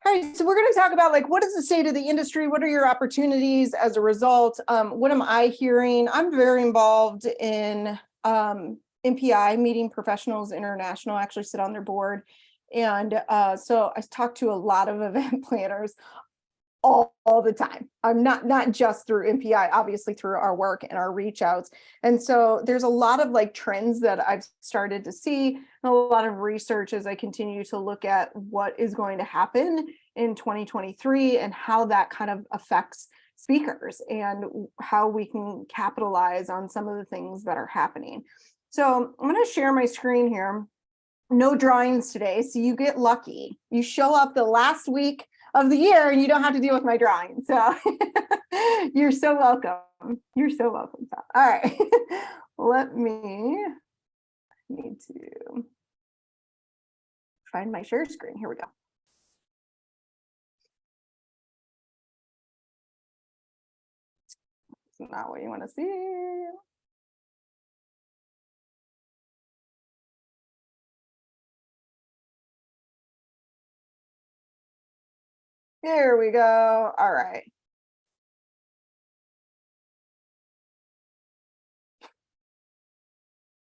All right, so we're going to talk about like what is the state of the industry? What are your opportunities as a result? What am I hearing? I'm very involved in MPI, Meeting Professionals International. I actually sit on their board, and so I talk to a lot of event planners all the time. I'm not just through MPI, obviously through our work and our reach outs. And so there's a lot of like trends that I've started to see, and a lot of research as I continue to look at what is going to happen in 2023 and how that kind of affects speakers and how we can capitalize on some of the things that are happening. So I'm going to share my screen here. No drawings today, so you get lucky. You show up the last week of the year and you don't have to deal with my drawing. So you're so welcome. You're so welcome. All right. Let me need to find my share screen. Here we go. It's not what you want to see. Here we go. All right.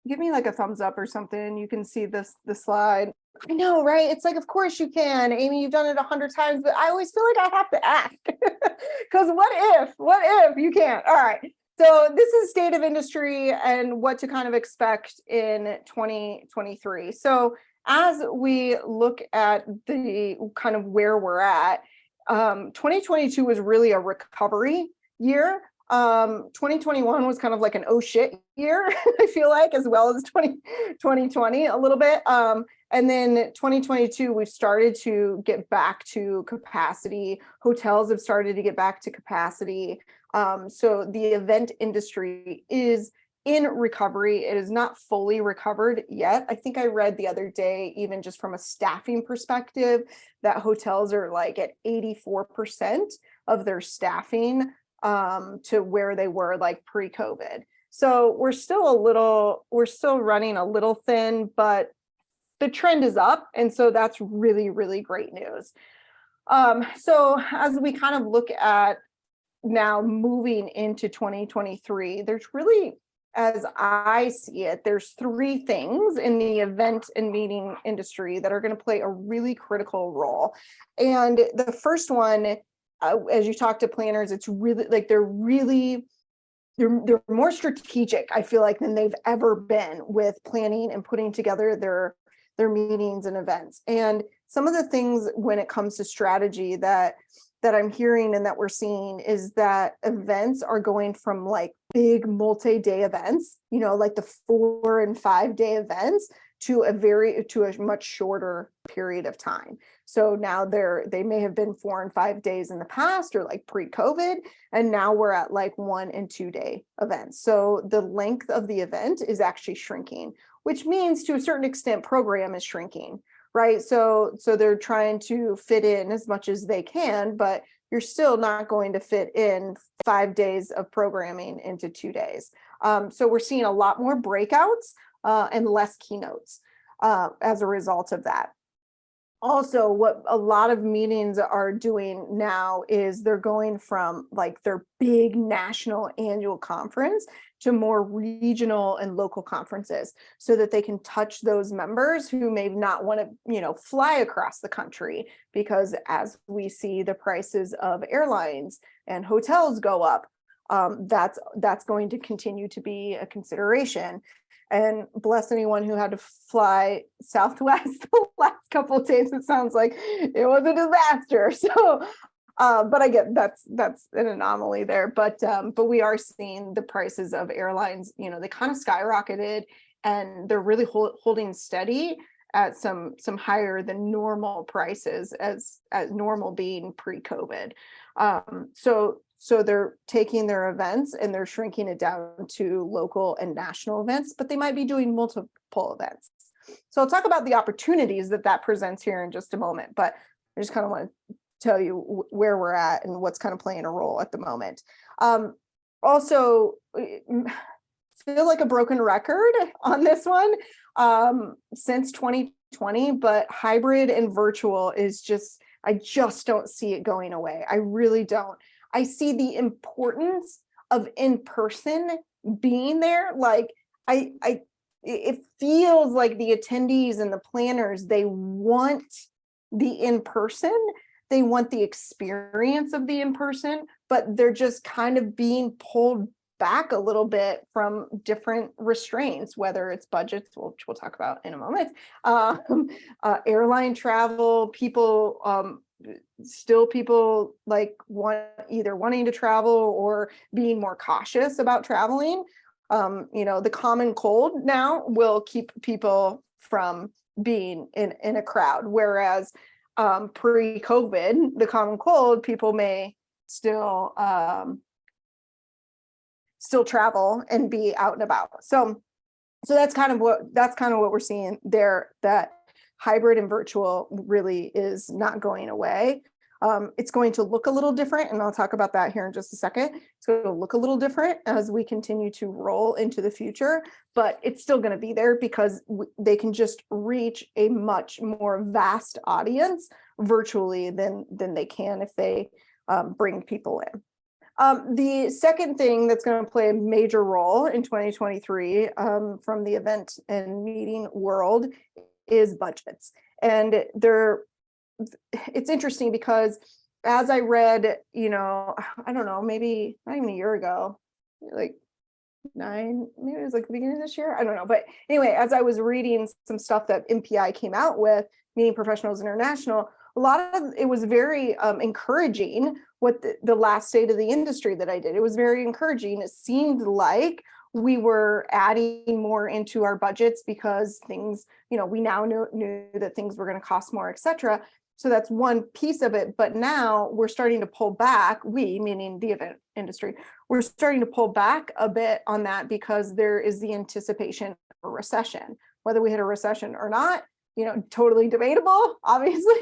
Give me like a thumbs up or something. You can see the slide. I know, right? It's like, of course you can. Amy, you've done it 100 times, but I always feel like I have to ask. Because what if you can't? All right. So this is state of industry and what to kind of expect in 2023. So as we look at the kind of where we're at, 2022 was really a recovery year. 2021 was kind of like an oh shit year, I feel like, as well as 2020 a little bit. And then 2022, we've started to get back to capacity. Hotels have started to get back to capacity. So the event industry is in recovery. It is not fully recovered yet. I think I read the other day, even just from a staffing perspective, that hotels are like at 84% of their staffing to where they were like pre-COVID. So we're still running a little thin, but the trend is up. And so that's really, really great news. So as we kind of look at now moving into 2023, there's really, as I see it, there's three things in the event and meeting industry that are going to play a really critical role. And the first one, as you talk to planners, it's really like they're more strategic, I feel like, than they've ever been with planning and putting together their meetings and events. And some of the things when it comes to strategy that I'm hearing and that we're seeing is that events are going from like big multi-day events, like the 4 and 5 day events, to a much shorter period of time. So now they may have been 4 and 5 days in the past or like pre-COVID, and now we're at like 1 and 2 day events. So the length of the event is actually shrinking, which means to a certain extent program is shrinking, right? So they're trying to fit in as much as they can, but you're still not going to fit in 5 days of programming into 2 days. So we're seeing a lot more breakouts and less keynotes as a result of that. Also, what a lot of meetings are doing now is they're going from like their big national annual conference to more regional and local conferences so that they can touch those members who may not want to, fly across the country, because as we see the prices of airlines and hotels go up, that's going to continue to be a consideration. And bless anyone who had to fly Southwest the last couple of days. It sounds like it was a disaster. So, but I get that's an anomaly there. But we are seeing the prices of airlines. They kind of skyrocketed, and they're really holding steady at some higher than normal prices, as normal being pre-COVID. So they're taking their events and they're shrinking it down to local and national events, but they might be doing multiple events. So I'll talk about the opportunities that presents here in just a moment, but I just kind of want to tell you where we're at and what's kind of playing a role at the moment. Also, feel like a broken record on this one since 2020, but hybrid and virtual is just I just don't see it going away. I really don't. I see the importance of in-person being there. Like it feels like the attendees and the planners, they want the in-person, they want the experience of the in-person, but they're just kind of being pulled back a little bit from different restraints, whether it's budgets, which we'll talk about in a moment, airline travel, people, still people like either wanting to travel or being more cautious about traveling. The common cold now will keep people from being in a crowd, whereas pre-COVID, the common cold, people may still travel and be out and about. So that's kind of what we're seeing there, that hybrid and virtual really is not going away. It's going to look a little different, and I'll talk about that here in just a second. It's going to look a little different as we continue to roll into the future, but it's still going to be there because they can just reach a much more vast audience virtually than they can if they bring people in. The second thing that's going to play a major role in 2023 from the event and meeting world is budgets. And it's interesting because as I read, I don't know, maybe not even a year ago, like maybe it was like the beginning of this year, I don't know. But anyway, as I was reading some stuff that MPI came out with, Meeting Professionals International, a lot of it was very encouraging. What the last state of the industry that I did, it was very encouraging. It seemed like we were adding more into our budgets because things, we now knew that things were going to cost more, et cetera. So that's one piece of it. But now we're starting to pull back, meaning the event industry, we're starting to pull back a bit on that because there is the anticipation of a recession. Whether we hit a recession or not, totally debatable, obviously,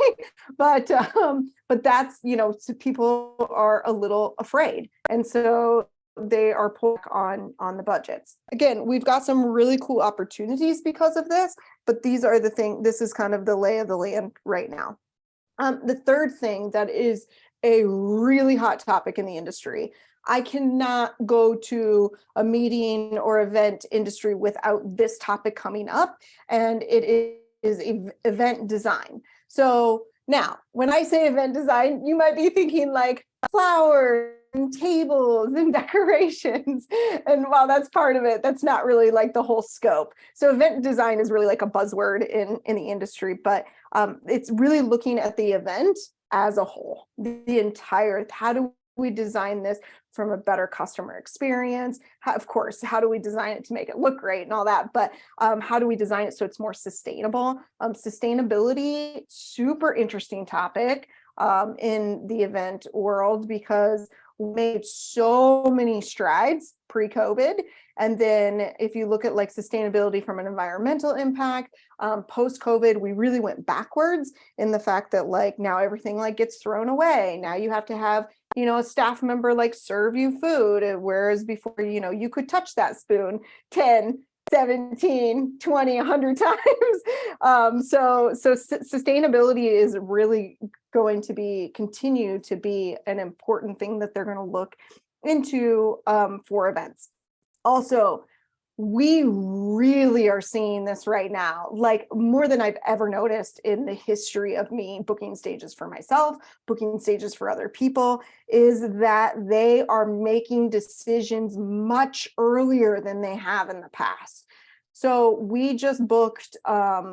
but that's, so people are a little afraid. And so they are pulling on the budgets. Again, we've got some really cool opportunities because of this, but this is kind of the lay of the land right now. The third thing that is a really hot topic in the industry, I cannot go to a meeting or event industry without this topic coming up, and it is event design. So now, when I say event design, you might be thinking like flowers and tables and decorations. And while that's part of it, that's not really like the whole scope. So event design is really like a buzzword in the industry, but it's really looking at the event as a whole, how do we design this from a better customer experience? Of course, how do we design it to make it look great and all that? But how do we design it so it's more sustainable? Sustainability, super interesting topic in the event world because we made so many strides pre-COVID. And then if you look at like sustainability from an environmental impact, post-COVID, we really went backwards in the fact that like now everything like gets thrown away. Now you have to have a staff member like serve you food, whereas before, you could touch that spoon 10, 17, 20, 100 times. So sustainability is really going to continue to be an important thing that they're going to look into for events. Also, we really are seeing this right now, like more than I've ever noticed in the history of me booking stages for myself, booking stages for other people, is that they are making decisions much earlier than they have in the past. So we just booked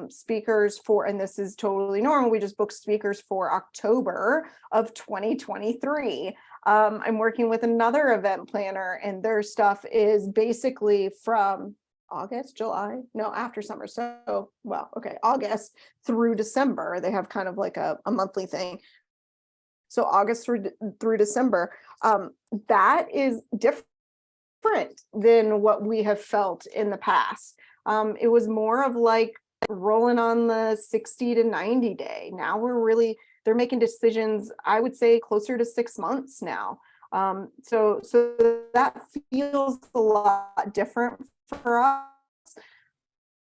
speakers and this is totally normal, we just booked speakers for October of 2023. I'm working with another event planner and their stuff is basically from August, July, no, after summer. So, August through December. They have kind of like a monthly thing. So August through December, that is different than what we have felt in the past. It was more of like rolling on the 60 to 90 day. Now they're making decisions, I would say closer to 6 months now. So that feels a lot different for us.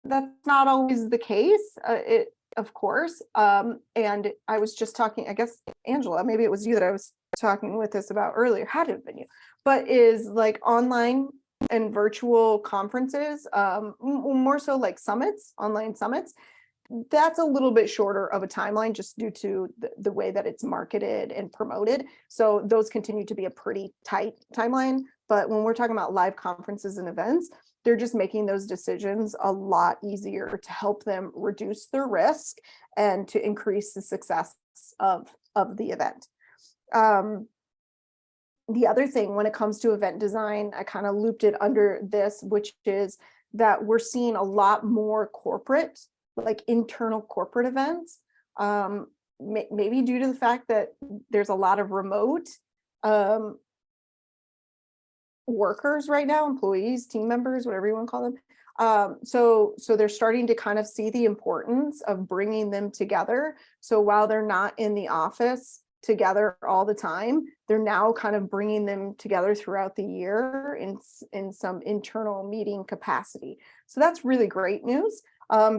That's not always the case. of course. And I was just talking, I guess, Angela, maybe it was you that I was talking with this about earlier, had to have been you, but is like online and virtual conferences, more so like summits, online summits. That's a little bit shorter of a timeline just due to the way that it's marketed and promoted. So those continue to be a pretty tight timeline. But when we're talking about live conferences and events, they're just making those decisions a lot easier to help them reduce their risk and to increase the success of the event. The other thing when it comes to event design, I kind of looped it under this, which is that we're seeing a lot more corporate, like internal corporate events, maybe due to the fact that there's a lot of remote workers right now, employees, team members, whatever you want to call them. So they're starting to kind of see the importance of bringing them together. So while they're not in the office together all the time, they're now kind of bringing them together throughout the year in some internal meeting capacity. So that's really great news,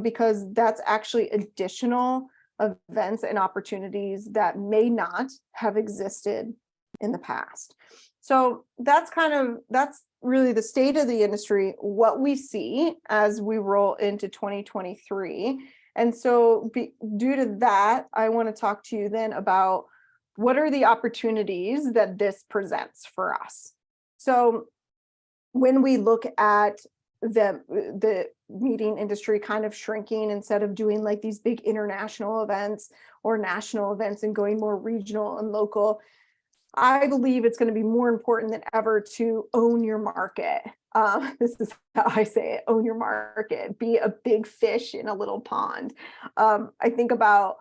because that's actually additional events and opportunities that may not have existed in the past. So that's really the state of the industry, what we see as we roll into 2023. And so due to that, I want to talk to you then about what are the opportunities that this presents for us. So when we look at the meeting industry kind of shrinking, instead of doing like these big international events or national events and going more regional and local, I believe it's going to be more important than ever to own your market. This is how I say it: own your market, be a big fish in a little pond. I think about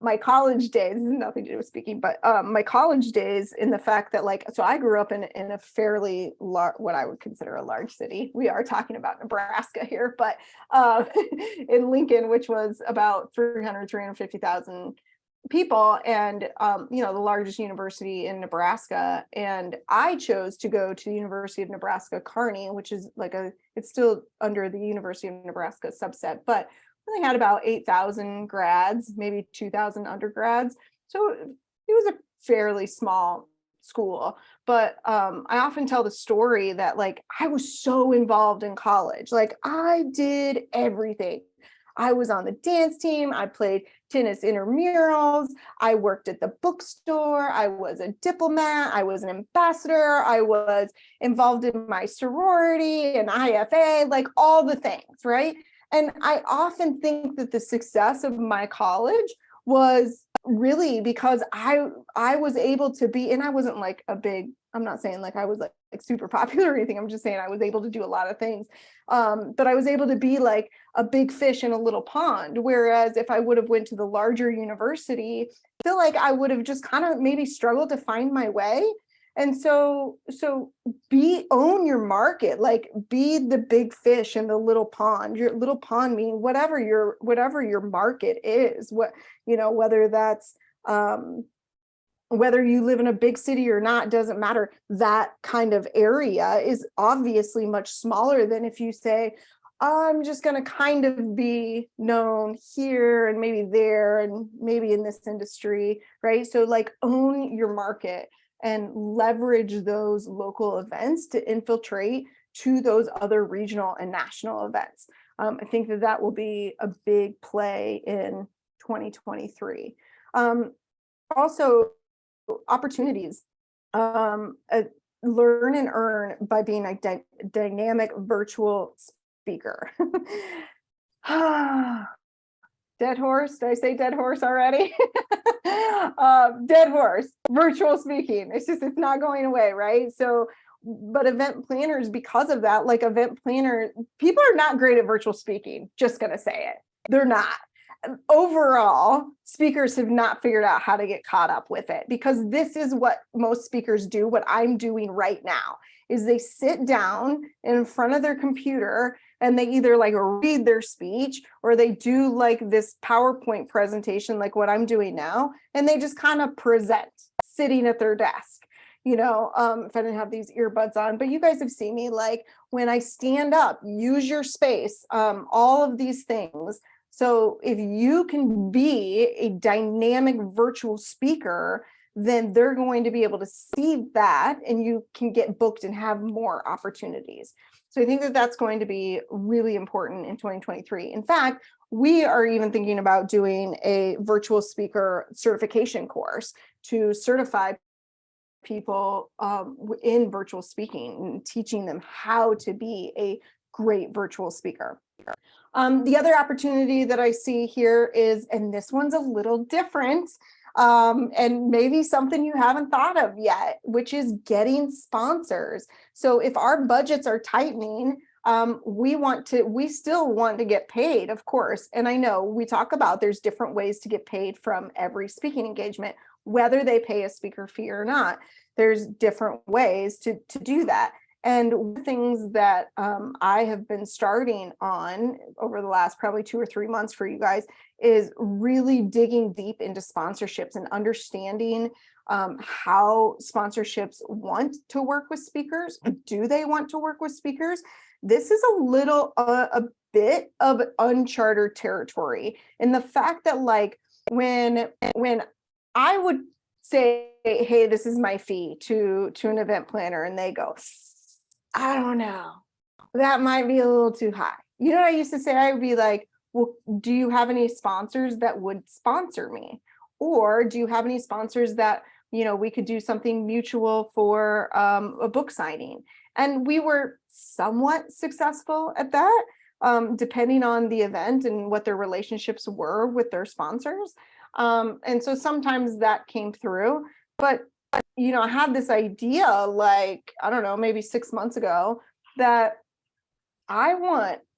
my college days. This has nothing to do with speaking, but my college days, in the fact that, like, so I grew up in a fairly large, what I would consider a large city. We are talking about Nebraska here, but in Lincoln, which was about 350,000 people, and the largest university in Nebraska. And I chose to go to the University of Nebraska Kearney, which is it's still under the University of Nebraska subset, but they had about 8,000 grads, maybe 2,000 undergrads. So it was a fairly small school. But I often tell the story that, like, I was so involved in college. Like, I did everything. I was on the dance team. I played tennis intramurals. I worked at the bookstore. I was a diplomat. I was an ambassador. I was involved in my sorority and IFA, like all the things, right? And I often think that the success of my college was really because I was able to be, and I wasn't like I'm not saying like I was like super popular or anything. I'm just saying I was able to do a lot of things. But I was able to be like a big fish in a little pond. Whereas if I would have went to the larger university, I feel like I would have just kind of maybe struggled to find my way. And so own your market, like be the big fish in the little pond. Your little pond meaning whatever your market is, whether that's whether you live in a big city or not, doesn't matter. That kind of area is obviously much smaller than if you say, I'm just going to kind of be known here and maybe there and maybe in this industry, right? So like own your market and leverage those local events to infiltrate to those other regional and national events. I think that will be a big play in 2023. Also, opportunities. Learn and earn by being a dynamic virtual speaker. Dead horse. Did I say dead horse already? Dead horse, virtual speaking. It's not going away, right? So, but event planners, because of that, like event planner, people are not great at virtual speaking. Just going to say it. They're not. Overall, speakers have not figured out how to get caught up with it, because this is what most speakers do. What I'm doing right now is they sit down in front of their computer and they either like read their speech or they do like this PowerPoint presentation, like what I'm doing now, and they just kind of present sitting at their desk. If I didn't have these earbuds on, but you guys have seen me, like when I stand up, use your space, all of these things. So if you can be a dynamic virtual speaker, then they're going to be able to see that and you can get booked and have more opportunities. So I think that that's going to be really important in 2023. In fact, we are even thinking about doing a virtual speaker certification course to certify people in virtual speaking and teaching them how to be a great virtual speaker. The other opportunity that I see here is, and this one's a little different, and maybe something you haven't thought of yet, which is getting sponsors. So if our budgets are tightening, we still want to get paid, of course. And I know we talk about there's different ways to get paid from every speaking engagement, whether they pay a speaker fee or not. There's different ways to do that. And things that I have been starting on over the last probably 2 or 3 months for you guys is really digging deep into sponsorships and understanding how sponsorships want to work with speakers. Do they want to work with speakers? This is a bit of uncharted territory. And the fact that like when I would say, hey, this is my fee to an event planner, and they go, I don't know, that might be a little too high. You know what I used to say? I would be like, well, do you have any sponsors that would sponsor me? Or do you have any sponsors that, we could do something mutual for a book signing? And we were somewhat successful at that, depending on the event and what their relationships were with their sponsors. And so sometimes that came through, but I had this idea like, I don't know, maybe 6 months ago that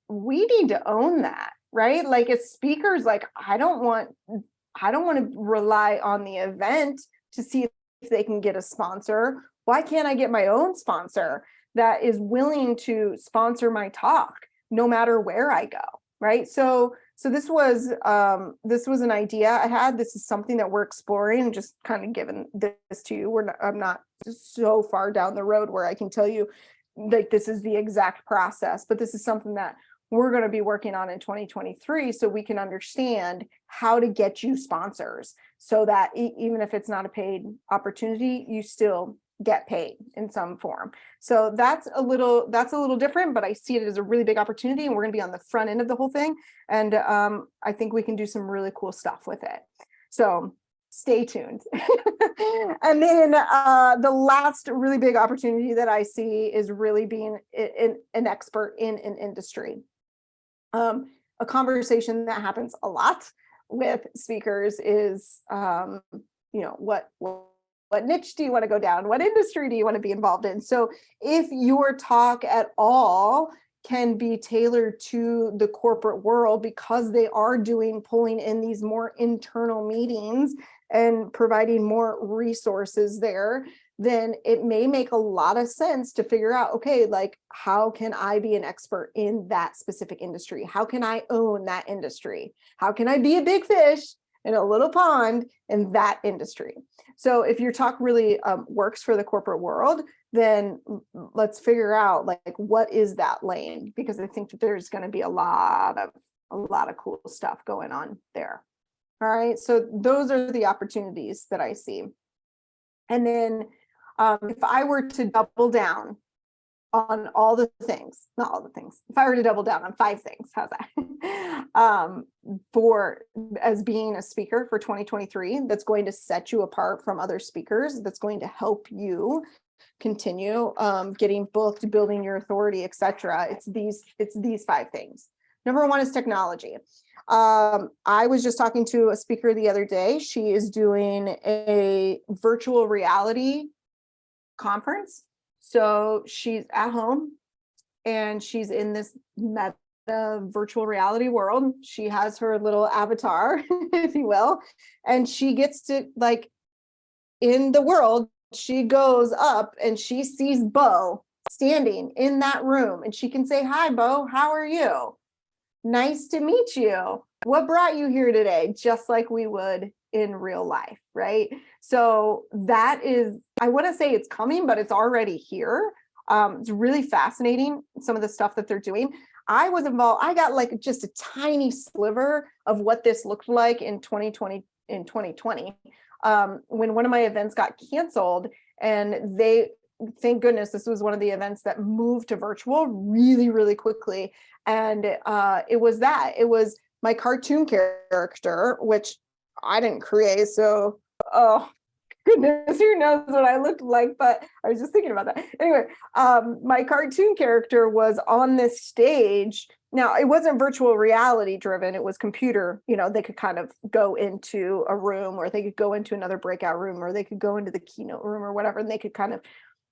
we need to own that, right? Like as speakers, like I don't want to rely on the event to see if they can get a sponsor. Why can't I get my own sponsor that is willing to sponsor my talk no matter where I go, right? So this was an idea I had. This is something that we're exploring, just kind of giving this to you. I'm not so far down the road where I can tell you like this is the exact process, but this is something that we're going to be working on in 2023 so we can understand how to get you sponsors so that even if it's not a paid opportunity, you still get paid in some form. So that's a little different, but I see it as a really big opportunity, and we're going to be on the front end of the whole thing. And I think we can do some really cool stuff with it. So stay tuned. And then the last really big opportunity that I see is really being an expert in an industry. A conversation that happens a lot with speakers is, what niche do you want to go down? What industry do you want to be involved in? So if your talk at all can be tailored to the corporate world because they are pulling in these more internal meetings and providing more resources there, then it may make a lot of sense to figure out, okay, like how can I be an expert in that specific industry? How can I own that industry? How can I be a big fish in a little pond in that industry? So if your talk really works for the corporate world, then let's figure out like what is that lane, because I think that there's going to be a lot of cool stuff going on there. All right, so those are the opportunities that I see. And then if I were to double down on all the things, not all the things, if I were to double down on 5 things, how's that? As being a speaker for 2023, that's going to set you apart from other speakers, that's going to help you continue getting booked, building your authority, etc. It's these 5 things. Number 1 is technology. I was just talking to a speaker the other day. She is doing a virtual reality conference. So she's at home and she's in this meta virtual reality world. She has her little avatar, if you will, and she gets to like in the world, she goes up and she sees Bo standing in that room and she can say, "Hi, Bo, how are you? Nice to meet you. What brought you here today?" Just like we would in real life, right? So that is, I wouldn't say it's coming, but it's already here. It's really fascinating, some of the stuff that they're doing. I was involved. I got like just a tiny sliver of what this looked like in 2020, when one of my events got canceled, and thank goodness, this was one of the events that moved to virtual really, really quickly. And it was my cartoon character, which I didn't create. So, oh goodness, who knows what I looked like, but I was just thinking about that. Anyway, my cartoon character was on this stage. Now, it wasn't virtual reality driven, it was computer. They could kind of go into a room, or they could go into another breakout room, or they could go into the keynote room or whatever, and they could kind of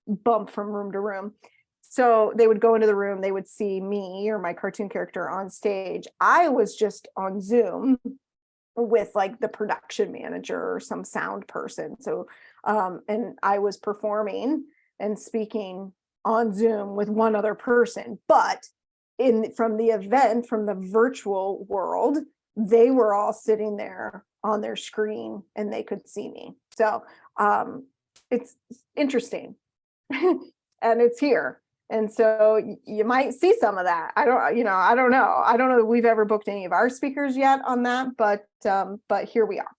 bump from room to room. So they would go into the room, they would see me or my cartoon character on stage. I was just on Zoom with like the production manager or some sound person. So, and I was performing and speaking on Zoom with one other person, but from the virtual world, they were all sitting there on their screen and they could see me. So, it's interesting and it's here. And so you might see some of that. I don't know. I don't know that we've ever booked any of our speakers yet on that, but here we are.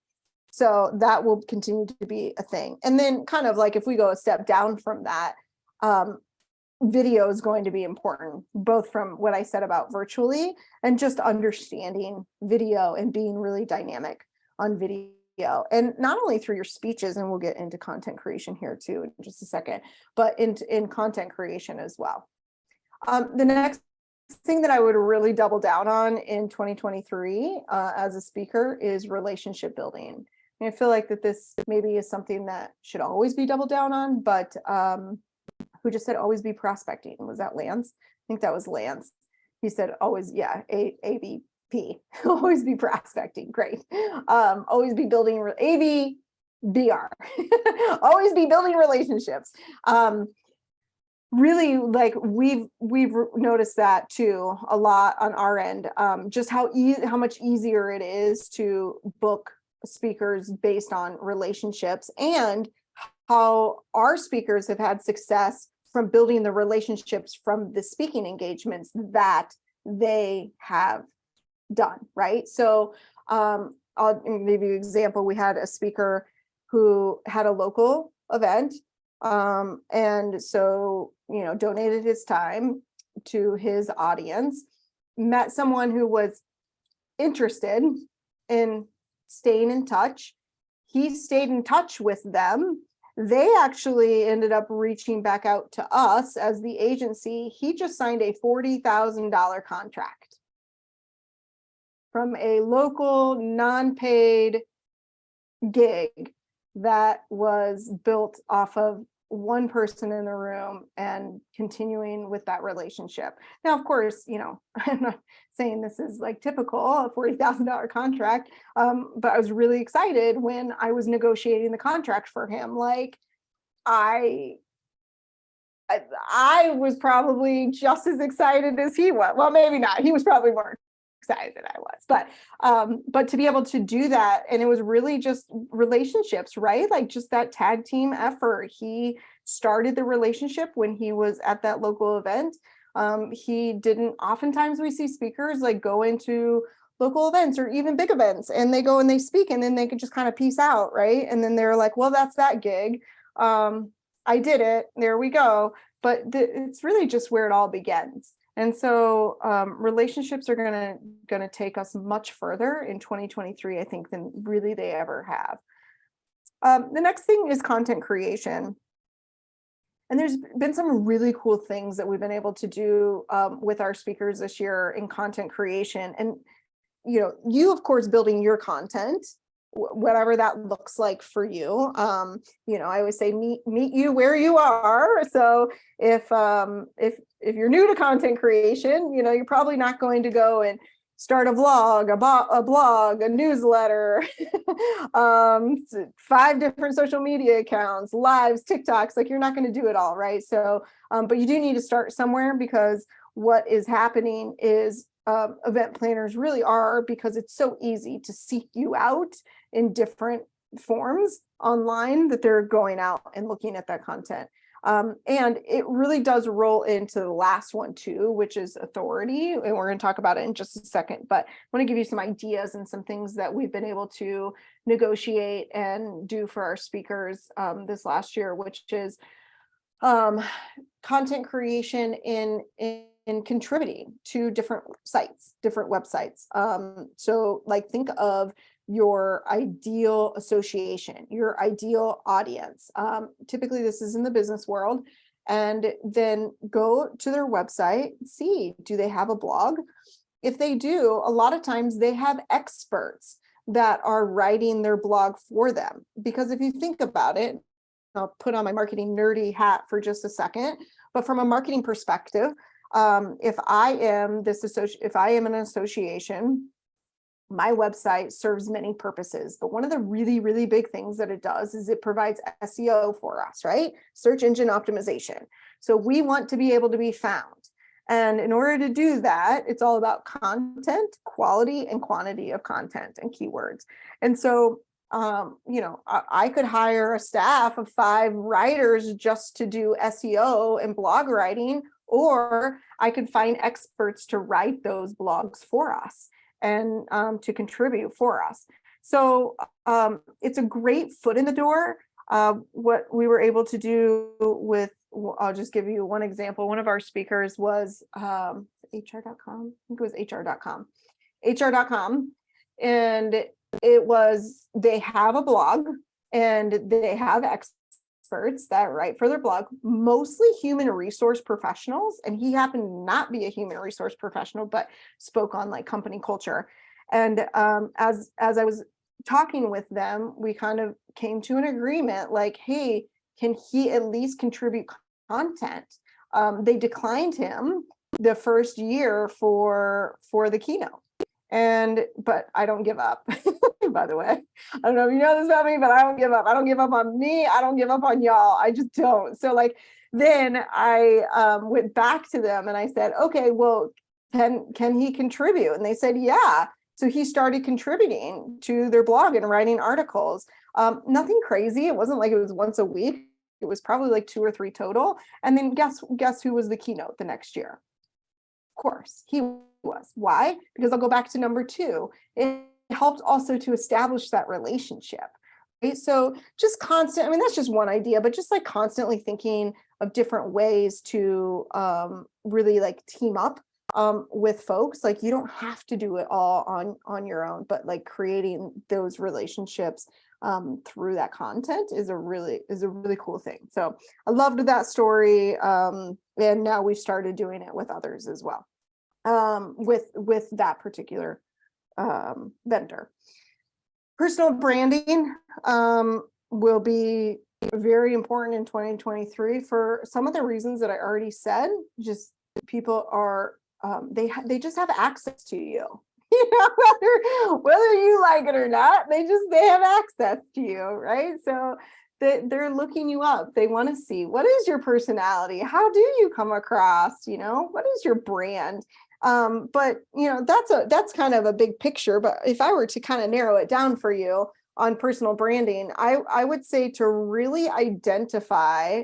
So that will continue to be a thing. And then kind of like if we go a step down from that, video is going to be important, both from what I said about virtually and just understanding video and being really dynamic on video. And not only through your speeches, and we'll get into content creation here too in just a second, but in content creation as well. The next thing that I would really double down on in 2023 as a speaker is relationship building. And I feel like that this maybe is something that should always be doubled down on, but who just said always be prospecting? Was that Lance? I think that was Lance. He said always, yeah, ABP. Always be prospecting. Great. Always be building ABBR. Always be building relationships. Really, like we've noticed that too a lot on our end. Just how much easier it is to book speakers based on relationships, and how our speakers have had success from building the relationships from the speaking engagements that they have done, right? So I'll give you an example. We had a speaker who had a local event, and so donated his time to his audience, met someone who was interested in staying in touch. He stayed in touch with them. They actually ended up reaching back out to us as the agency. He just signed a $40,000 contract from a local non-paid gig that was built off of one person in the room and continuing with that relationship. Now, of course, I'm not saying this is like typical, a $40,000 contract, but I was really excited when I was negotiating the contract for him. Like I was probably just as excited as he was. Well, maybe not. He was probably more excited than I was, but to be able to do that, and it was really just relationships, right? Like just that tag team effort. He started the relationship when he was at that local event. He didn't, oftentimes we see speakers like go into local events or even big events and they go and they speak and then they can just kind of peace out, right? And then they're like, well, that's that gig. I did it, there we go. But it's really just where it all begins. And so relationships are gonna take us much further in 2023, I think, than really they ever have. The next thing is content creation. And there's been some really cool things that we've been able to do with our speakers this year in content creation. And you of course building your content, whatever that looks like for you. I always say meet you where you are. So if you're new to content creation, you're probably not going to go and start a vlog, a blog, a newsletter, 5 different social media accounts, lives, TikToks. Like you're not going to do it all, right? So, but you do need to start somewhere, because what is happening is event planners really are, because it's so easy to seek you out in different forms online, that they're going out and looking at that content. And it really does roll into the last one too, which is authority. And we're going to talk about it in just a second, but I want to give you some ideas and some things that we've been able to negotiate and do for our speakers this last year, which is content creation in contributing to different sites, different websites. So like think of your ideal association, your ideal audience. Typically this is in the business world, and then go to their website, see, do they have a blog? If they do, a lot of times they have experts that are writing their blog for them. Because if you think about it, I'll put on my marketing nerdy hat for just a second, but from a marketing perspective, if I am an association, my website serves many purposes, but one of the really, really big things that it does is it provides SEO for us, right? Search engine optimization. So we want to be able to be found. And in order to do that, it's all about content, quality and quantity of content and keywords. And so, I could hire a staff of 5 writers just to do SEO and blog writing, or I could find experts to write those blogs for us and to contribute for us. So it's a great foot in the door. What we were able to do with, I'll just give you one example. One of our speakers was HR.com. I think it was HR.com. HR.com. And they have a blog and they have experts that write for their blog, mostly human resource professionals. And he happened to not be a human resource professional, but spoke on like company culture. And as I was talking with them, we kind of came to an agreement like, hey, can he at least contribute content? They declined him the first year for the keynote. But I don't give up, by the way. I don't know if you know this about me, but I don't give up. I don't give up on me. I don't give up on y'all. I just don't. So like, then I went back to them and I said, okay, well, can he contribute? And they said, yeah. So he started contributing to their blog and writing articles. Nothing crazy. It wasn't like it was once a week. It was probably like 2 or 3 total. And then guess who was the keynote the next year? Of course, he was. Why? Because I'll go back to number 2. It helped also to establish that relationship. Right? So just constant, I mean, that's just one idea, but just like constantly thinking of different ways to really like team up with folks. Like you don't have to do it all on your own, but like creating those relationships through that content is a really cool thing. So I loved that story. And now we've started doing it with others as well, with that particular vendor. Personal branding will be very important in 2023 for some of the reasons that I already said. Just people are they just have access to you. You know, whether you like it or not, they have access to you, right? So they're looking you up. They want to see, what is your personality? How do you come across? You know, what is your brand? But that's kind of a big picture. But if I were to kind of narrow it down for you on personal branding, I would say to really identify,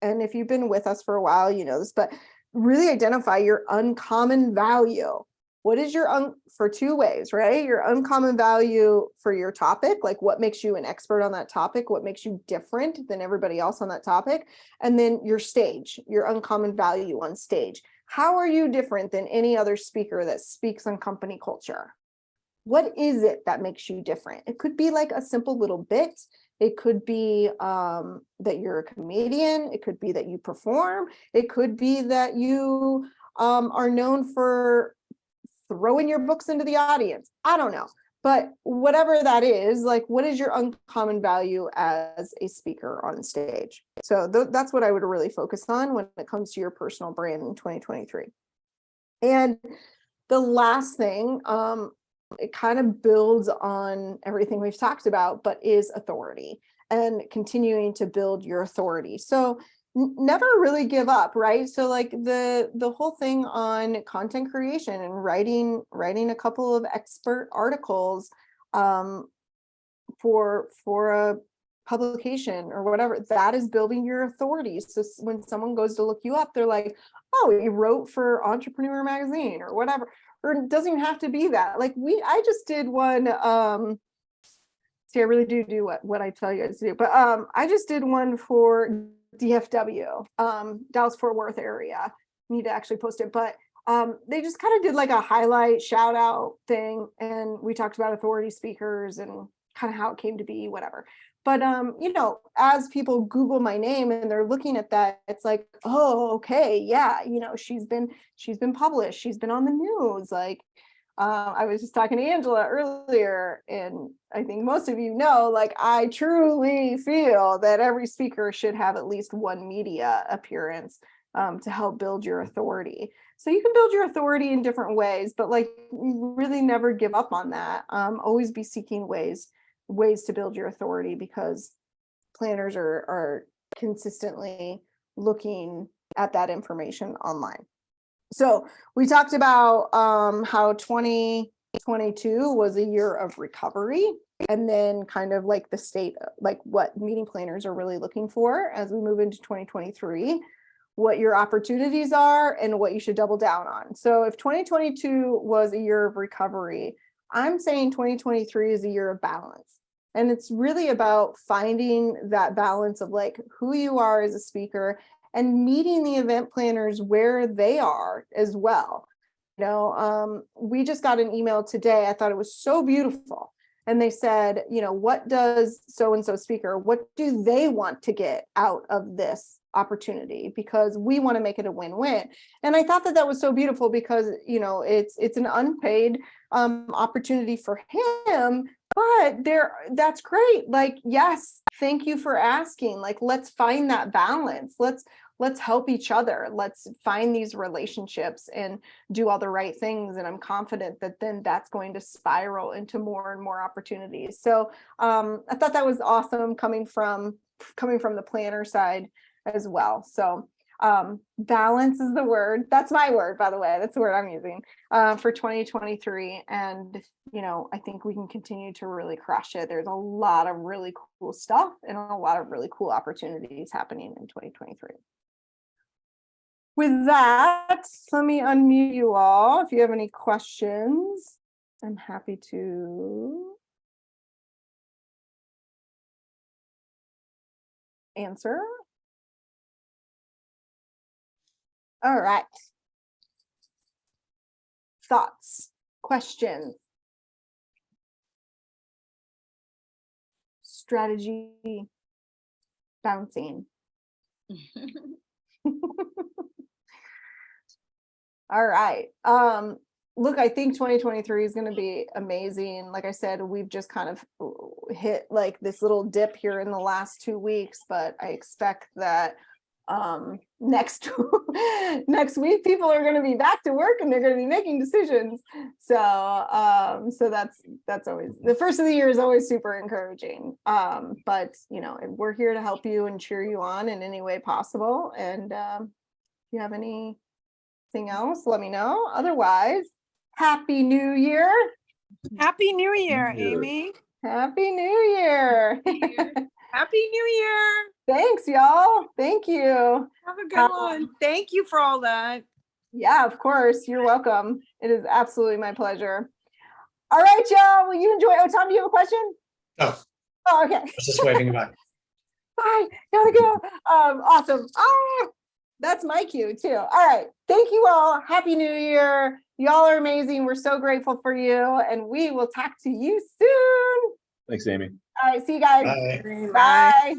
and if you've been with us for a while, you know this, but really identify your uncommon value. What is your for 2 ways, right? Your uncommon value for your topic, like what makes you an expert on that topic, what makes you different than everybody else on that topic, and then your stage, your uncommon value on stage. How are you different than any other speaker that speaks on company culture? What is it that makes you different? It could be like a simple little bit. It could be that you're a comedian. It could be that you perform. It could be that you are known for throwing your books into the audience. I don't know. But whatever that is, like, what is your uncommon value as a speaker on stage? So that's what I would really focus on when it comes to your personal brand in 2023. And the last thing, it kind of builds on everything we've talked about, but is authority and continuing to build your authority. So never really give up, right? So like the whole thing on content creation and writing a couple of expert articles for publication or whatever, that is building your authority. So when someone goes to look you up, they're like, oh, you wrote for Entrepreneur Magazine or whatever. Or it doesn't even have to be that. Like I just did one, see, I really do what I tell you guys to do, but I just did one for DFW, Dallas Fort Worth area. Need to actually post it, but they just kind of did like a highlight shout out thing, and we talked about authority speakers and kind of how it came to be, whatever. But you know, as people Google my name and they're looking at that, it's like, oh, okay, yeah, you know, she's been published, she's been on the news. Like I was just talking to Angela earlier, and I think most of you know, like, I truly feel that every speaker should have at least one media appearance to help build your authority. So you can build your authority in different ways, but like really never give up on that. Always be seeking ways to build your authority, because planners are consistently looking at that information online. So we talked about how 2022 was a year of recovery, and then kind of like the state, like what meeting planners are really looking for as we move into 2023, what your opportunities are and what you should double down on. So if 2022 was a year of recovery, I'm saying 2023 is a year of balance. And it's really about finding that balance of like who you are as a speaker and meeting the event planners where they are as well. You know, we just got an email today. I thought it was so beautiful. And they said, you know, what does so-and-so speaker, what do they want to get out of this opportunity? Because we want to make it a win-win. And I thought that was so beautiful, because, you know, it's an unpaid opportunity for him, but that's great. Like, yes, thank you for asking. Like, let's find that balance. Let's help each other. Let's find these relationships and do all the right things. And I'm confident that then that's going to spiral into more and more opportunities. So I thought that was awesome coming from the planner side as well. So balance is the word. That's my word, by the way. That's the word I'm using for 2023. And, you know, I think we can continue to really crush it. There's a lot of really cool stuff and a lot of really cool opportunities happening in 2023. With that, let me unmute you all. If you have any questions, I'm happy to answer. All right. Thoughts, questions, strategy bouncing. All right. Look, I think 2023 is going to be amazing. Like I said, we've just kind of hit like this little dip here in the last 2 weeks, but I expect that next week people are going to be back to work and they're going to be making decisions. So that's always, the first of the year is always super encouraging. But you know, we're here to help you and cheer you on in any way possible. And if you have anything else, let me know. Otherwise, Happy New Year. Happy New Year, Amy. Happy New Year. Happy New Year. Thanks, y'all. Thank you. Have a good one. Thank you for all that. Yeah, of course. You're welcome. It is absolutely my pleasure. All right, y'all. Will you enjoy? Oh, Tom, do you have a question? Oh, okay. I was just waving back. Bye. Gotta go. Awesome. Oh, that's my cue too. All right. Thank you all. Happy New Year. Y'all are amazing. We're so grateful for you, and we will talk to you soon. Thanks, Amy. All right. See you guys. Bye. Bye.